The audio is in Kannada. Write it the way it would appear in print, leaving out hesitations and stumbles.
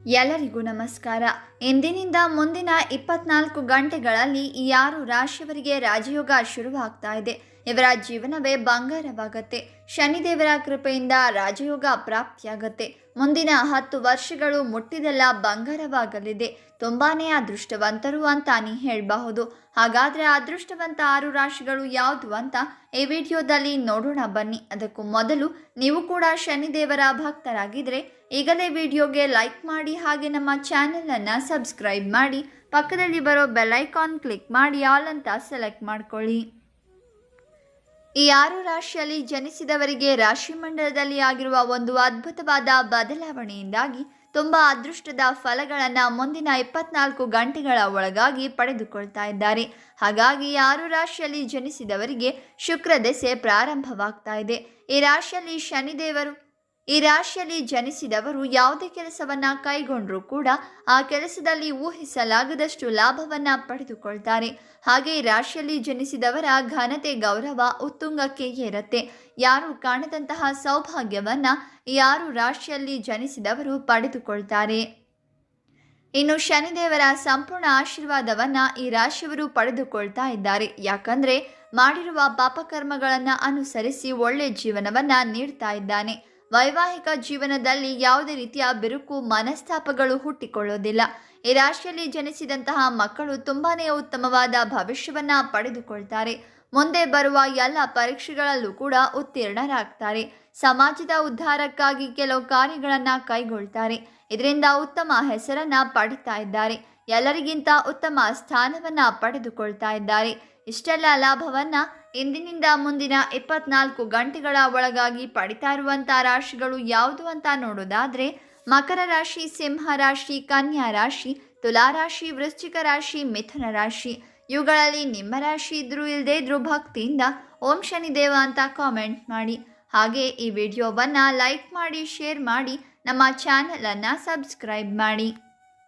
ಎಲ್ಲರಿಗೂ ನಮಸ್ಕಾರ. ಇಂದಿನಿಂದ ಮುಂದಿನ 24 ಗಂಟೆಗಳಲ್ಲಿ ಈ 6 ರಾಶಿಯವರಿಗೆ ರಾಜಯೋಗ ಶುರುವಾಗ್ತಾ ಇದೆ. ಇವರ ಜೀವನವೇ ಬಂಗಾರವಾಗತ್ತೆ. ಶನಿದೇವರ ಕೃಪೆಯಿಂದ ರಾಜಯೋಗ ಪ್ರಾಪ್ತಿಯಾಗತ್ತೆ. ಮುಂದಿನ 10 ವರ್ಷಗಳು ಮುಟ್ಟಿದೆಲ್ಲ ಬಂಗಾರವಾಗಲಿದೆ. ತುಂಬಾನೇ ಅದೃಷ್ಟವಂತರು ಅಂತಾನೆ ಹೇಳಬಹುದು. ಹಾಗಾದ್ರೆ ಅದೃಷ್ಟವಂತ 6 ರಾಶಿಗಳು ಯಾವುದು ಅಂತ ಈ ವಿಡಿಯೋದಲ್ಲಿ ನೋಡೋಣ ಬನ್ನಿ. ಅದಕ್ಕೂ ಮೊದಲು ನೀವು ಕೂಡ ಶನಿದೇವರ ಭಕ್ತರಾಗಿದ್ರೆ ಈಗಲೇ ವಿಡಿಯೋಗೆ ಲೈಕ್ ಮಾಡಿ, ಹಾಗೆ ನಮ್ಮ ಚಾನೆಲನ್ನು ಸಬ್ಸ್ಕ್ರೈಬ್ ಮಾಡಿ, ಪಕ್ಕದಲ್ಲಿ ಬರೋ ಬೆಲ್ ಐಕಾನ್ ಕ್ಲಿಕ್ ಮಾಡಿ ಆಲ್ ಅಂತ ಸೆಲೆಕ್ಟ್ ಮಾಡ್ಕೊಳ್ಳಿ. ಈ 6 ರಾಶಿಯಲ್ಲಿ ಜನಿಸಿದವರಿಗೆ ರಾಶಿ ಮಂಡಲದಲ್ಲಿ ಆಗಿರುವ ಒಂದು ಅದ್ಭುತವಾದ ಬದಲಾವಣೆಯಿಂದಾಗಿ ತುಂಬ ಅದೃಷ್ಟದ ಫಲಗಳನ್ನು ಮುಂದಿನ 24 ಗಂಟೆಗಳ ಒಳಗಾಗಿ ಪಡೆದುಕೊಳ್ತಾ ಇದ್ದಾರೆ. ಹಾಗಾಗಿ 6 ರಾಶಿಯಲ್ಲಿ ಜನಿಸಿದವರಿಗೆ ಶುಕ್ರ ದೆಸೆ ಪ್ರಾರಂಭವಾಗ್ತಾ ಇದೆ. ಈ ರಾಶಿಯಲ್ಲಿ ಜನಿಸಿದವರು ಯಾವುದೇ ಕೆಲಸವನ್ನ ಕೈಗೊಂಡರೂ ಕೂಡ ಆ ಕೆಲಸದಲ್ಲಿ ಊಹಿಸಲಾಗದಷ್ಟು ಲಾಭವನ್ನ ಪಡೆದುಕೊಳ್ತಾರೆ. ಹಾಗೆ ಈ ರಾಶಿಯಲ್ಲಿ ಜನಿಸಿದವರ ಘನತೆ ಗೌರವ ಉತ್ತುಂಗಕ್ಕೆ ಏರುತ್ತೆ. ಯಾರು ಕಾಣದಂತಹ ಸೌಭಾಗ್ಯವನ್ನ ಈ 6 ರಾಶಿಯಲ್ಲಿ ಜನಿಸಿದವರು ಪಡೆದುಕೊಳ್ತಾರೆ. ಇನ್ನು ಶನಿದೇವರ ಸಂಪೂರ್ಣ ಆಶೀರ್ವಾದವನ್ನ ಈ ರಾಶಿಯವರು ಪಡೆದುಕೊಳ್ತಾ ಇದ್ದಾರೆ. ಯಾಕಂದ್ರೆ ಮಾಡಿರುವ ಪಾಪಕರ್ಮಗಳನ್ನು ಅನುಸರಿಸಿ ಒಳ್ಳೆ ಜೀವನವನ್ನ ನೀಡ್ತಾ ಇದ್ದಾನೆ. ವೈವಾಹಿಕ ಜೀವನದಲ್ಲಿ ಯಾವುದೇ ರೀತಿಯ ಬಿರುಕು ಮನಸ್ತಾಪಗಳು ಹುಟ್ಟಿಕೊಳ್ಳೋದಿಲ್ಲ. ಈ ರಾಶಿಯಲ್ಲಿ ಜನಿಸಿದಂತಹ ಮಕ್ಕಳು ತುಂಬಾನೇ ಉತ್ತಮವಾದ ಭವಿಷ್ಯವನ್ನ ಪಡೆದುಕೊಳ್ತಾರೆ. ಮುಂದೆ ಬರುವ ಎಲ್ಲ ಪರೀಕ್ಷೆಗಳಲ್ಲೂ ಕೂಡ ಉತ್ತೀರ್ಣರಾಗ್ತಾರೆ. ಸಮಾಜದ ಉದ್ಧಾರಕ್ಕಾಗಿ ಕೆಲವು ಕಾರ್ಯಗಳನ್ನ ಕೈಗೊಳ್ತಾರೆ. ಇದರಿಂದ ಉತ್ತಮ ಹೆಸರನ್ನ ಪಡಿತಾ ಇದ್ದಾರೆ. ಎಲ್ಲರಿಗಿಂತ ಉತ್ತಮ ಸ್ಥಾನವನ್ನ ಪಡೆದುಕೊಳ್ತಾ ಇದ್ದಾರೆ. ಇಷ್ಟೆಲ್ಲ ಲಾಭವನ್ನ ಇಂದಿನಿಂದ ಮುಂದಿನ 24 ಗಂಟೆಗಳ ಒಳಗಾಗಿ ಪಡಿತಾ ಇರುವಂಥ ರಾಶಿಗಳು ಯಾವುದು ಅಂತ ನೋಡೋದಾದ್ರೆ ಮಕರ ರಾಶಿ, ಸಿಂಹ ರಾಶಿ, ಕನ್ಯಾ ರಾಶಿ, ತುಲಾ ರಾಶಿ, ವೃಶ್ಚಿಕ ರಾಶಿ, ಮಿಥುನ ರಾಶಿ. ಇವುಗಳಲ್ಲಿ ನಿಮ್ಮ ರಾಶಿ ಇದ್ರೂ ಇಲ್ಲದೇ ಇದ್ರೂ ಭಕ್ತಿಯಿಂದ ಓಂ ಶನಿದೇವ ಅಂತ ಕಾಮೆಂಟ್ ಮಾಡಿ. ಹಾಗೆ ಈ ವಿಡಿಯೋವನ್ನು ಲೈಕ್ ಮಾಡಿ, ಶೇರ್ ಮಾಡಿ, ನಮ್ಮ ಚಾನಲನ್ನು ಸಬ್ಸ್ಕ್ರೈಬ್ ಮಾಡಿ.